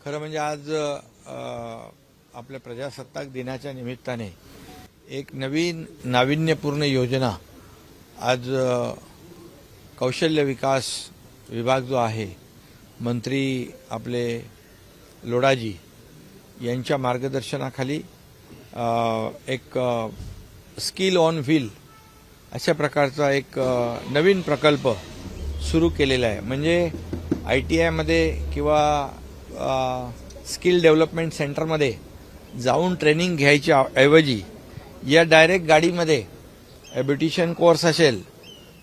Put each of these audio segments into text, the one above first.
खरं म्हणजे आज आपल्या प्रजासत्ताक दिनाच्या निमित्ताने एक नवीन नाविन्यपूर्ण योजना आज कौशल्य विकास विभाग जो आहे मंत्री आपले लोडाजी यांच्या मार्गदर्शनाखाली एक स्किल ऑन व्हील अशा प्रकारचा एक नवीन प्रकल्प सुरू केलेला आहे. म्हणजे ITIमध्ये किंवा स्किल डेव्हलपमेंट सेंटरमध्ये जाऊन ट्रेनिंग घ्यायच्या ऐवजी या डायरेक्ट गाडीमध्ये ब्युटिशियन कोर्स असेल,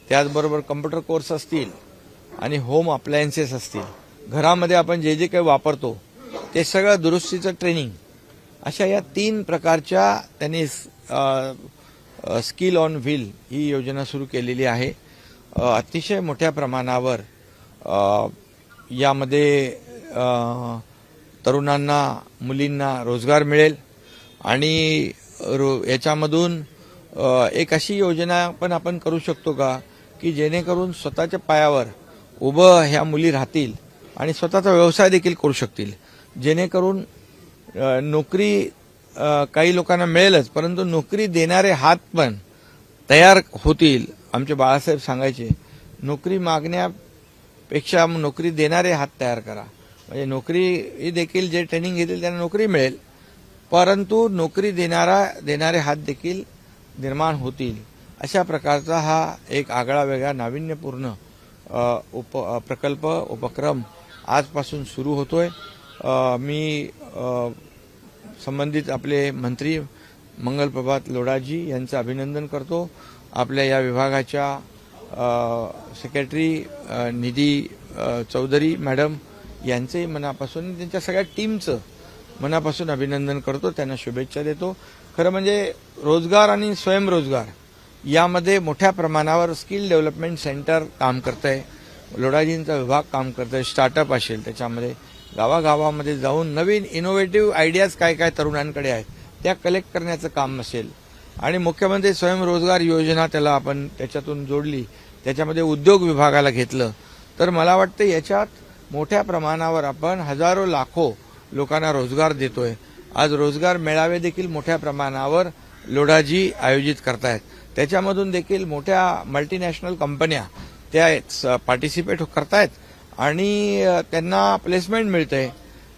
त्याचबरोबर कम्प्युटर कोर्स असतील आणि होम अप्लायन्सेस असतील, घरामध्ये आपण जे जे काही वापरतो ते सगळं दुरुस्तीचं ट्रेनिंग, अशा या 3 प्रकारच्या त्यांनी स्किल ऑन व्हील ही योजना सुरू केलेली आहे. अतिशय मोठ्या प्रमाणावर यामध्ये तरुणांना, मुलींना रोजगार मिळेल आणि याच्यामधून एक अशी योजना पण आपण करू शकतो का की जेणेकरून स्वतःच्या पायावर उभं ह्या मुली राहतील आणि स्वतःचा व्यवसाय देखील करू शकतील, जेणेकरून नोकरी काही लोकांना मिळेलच, परंतु नोकरी देणारे हात पण तयार होतील. आमचे बाळासाहेब सांगायचे, नोकरी मागण्यापेक्षा नोकरी देणारे हात तयार करा. म्हणजे नोकरी देखील जे ट्रेनिंग घेतील त्यांना नोकरी मिळेल, परंतु नोकरी देणारे हात देखील निर्माण होतील. अशा प्रकारचा हा एक आगळा वेगळा नाविन्यपूर्ण उपक्रम आजपासून सुरू होतोय. मी संबंधित आपले मंत्री मंगलप्रभात लोढाजी यांचं अभिनंदन करतो. आपल्या या विभागाच्या सेक्रेटरी निधी चौधरी मॅडम यांचंही मनापासून, त्यांच्या सगळ्या टीमचं मनापासून अभिनंदन करतो, त्यांना शुभेच्छा देतो. खरं म्हणजे रोजगार आणि स्वयंरोजगार यामध्ये मोठ्या प्रमाणावर स्किल डेव्हलपमेंट सेंटर काम करत आहे, लोढाजींचा विभाग काम करत आहे. स्टार्टअप असेल, त्याच्यामध्ये गावागावामध्ये जाऊन नवीन इनोव्हेटिव्ह आयडियाज काय काय तरुणांकडे आहेत त्या कलेक्ट करण्याचं काम असेल. आणि मुख्यमंत्री स्वयंरोजगार योजना त्याला आपण त्याच्यातून जोडली, त्याच्यामध्ये उद्योग विभागाला घेतलं, तर मला वाटतं याच्यात मोठ्या प्रमाणावर आपण हजारो लाखो लोकांना रोजगार देतोय. आज रोजगार मेळावे देखील मोठ्या प्रमाणावर लोढाजी आयोजित करतायत. त्याच्यामधून देखील मोठ्या मल्टीनॅशनल कंपन्या त्या पार्टिसिपेट करतायत आणि त्यांना प्लेसमेंट मिळतंय.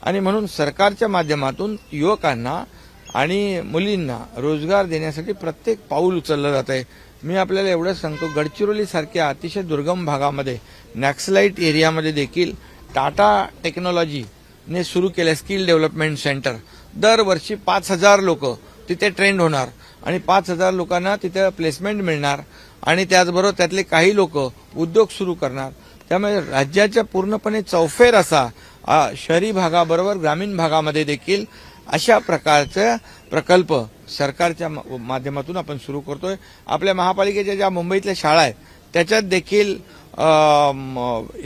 आणि म्हणून सरकारच्या माध्यमातून युवकांना आणि मुलींना रोजगार देण्यासाठी प्रत्येक पाऊल उचललं जात आहे. मी आपल्याला एवढंच सांगतो, गडचिरोलीसारख्या अतिशय दुर्गम भागामध्ये, नॅक्सलाइट एरियामध्ये देखील टाटा टेक्नॉलॉजीने सुरू केलं स्किल डेव्हलपमेंट सेंटर. दरवर्षी 5,000 लोक तिथे ट्रेंड होणार आणि 5,000 लोकांना तिथे प्लेसमेंट मिळणार आणि त्याचबरोबर त्यातले काही लोक उद्योग सुरू करणार. त्यामुळे राज्याच्या पूर्णपणे चौफेर असा शहरी भागाबरोबर ग्रामीण भागामध्ये देखील अशा प्रकारचे प्रकल्प सरकारच्या माध्यमातून आपण सुरू करतोय. आपल्या महापालिकेच्या ज्या मुंबईतल्या शाळा आहेत त्याच्यात देखील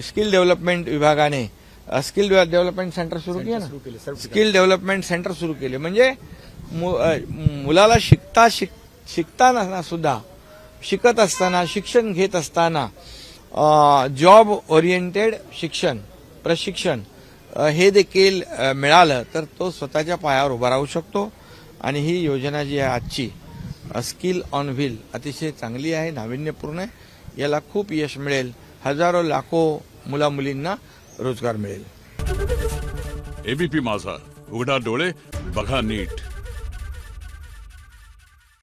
स्किल डेव्हलपमेंट विभागाने स्किल डेव्हलपमेंट सेंटर सुरू केले ना, स्किल डेव्हलपमेंट सेंटर सुरू केले. म्हणजे मुलाला शिकताना सुद्धा, शिकत असताना, शिक्षण घेत असताना जॉब ओरिएंटेड प्रशिक्षण हे देखील मिळालं तर तो स्वतःच्या पायावर उभा राहू शकतो. आणि ही योजना जी आहे आजची स्किल ऑन व्हील अतिशय चांगली आहे, नाविन्यपूर्ण आहे. याला खूप यश मिळेल, हजारो लाखो मुला मुलींना रोजगार मिळेल. ABP माझा, उघडा डोळे बघा नीट.